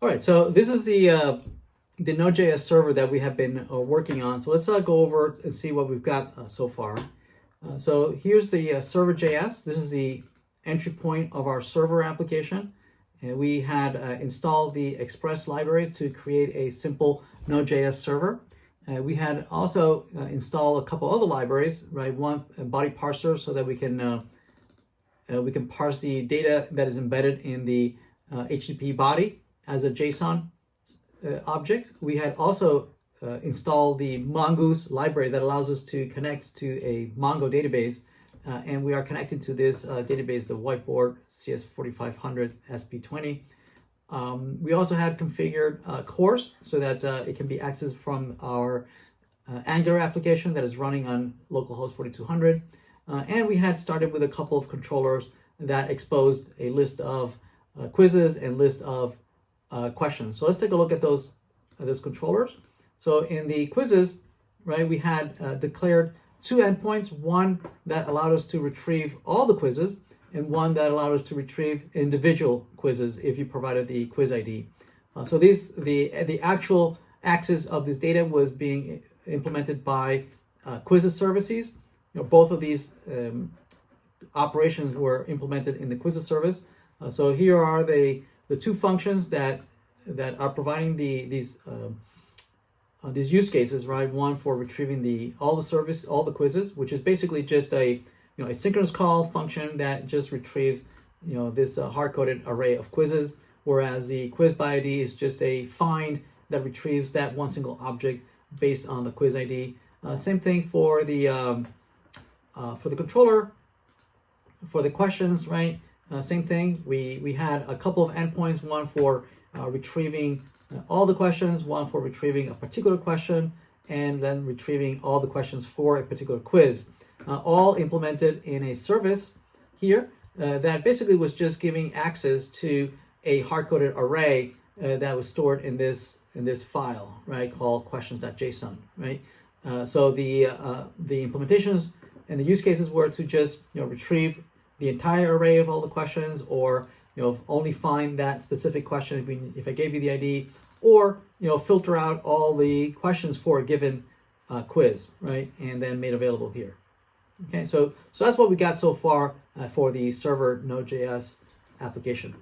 All right, so this is the Node.js server that we have been working on. So let's go over and see what we've got so far. So here's the server.js. This is the entry point of our server application. And we had installed the Express library to create a simple Node.js server. We had also installed a couple other libraries, right? One, a body parser, so that we can parse the data that is embedded in the HTTP body as a JSON object. We had also installed the Mongoose library that allows us to connect to a Mongo database, and we are connected to this database, the whiteboard cs4550 sp20. We also had configured CORS so that it can be accessed from our Angular application that is running on localhost 4200. And we had started with a couple of controllers that exposed a list of quizzes and list of questions. So let's take a look at those controllers. So in the quizzes, right, we had declared two endpoints, one that allowed us to retrieve all the quizzes and one that allowed us to retrieve individual quizzes if you provided the quiz ID. So the actual access of this data was being implemented by quizzes services. Both of these operations were implemented in the quizzes service. So here are the two functions that are providing these use cases, right? One for retrieving all the quizzes, which is basically just a synchronous call function that just retrieves this hard-coded array of quizzes, whereas the quiz by ID is just a find that retrieves that one single object based on the quiz ID. Same thing for the controller. For the questions, right? Same thing. We had a couple of endpoints, one for retrieving all the questions, one for retrieving a particular question, and then retrieving all the questions for a particular quiz. All implemented in a service here that basically was just giving access to a hard-coded array that was stored in this file, right, called questions.json, right? So the implementations and the use cases were to just retrieve the entire array of all the questions, or only find that specific question if I gave you the ID, or filter out all the questions for a given quiz, right, and then made available here. Okay, so that's what we got so far for the server Node.js application.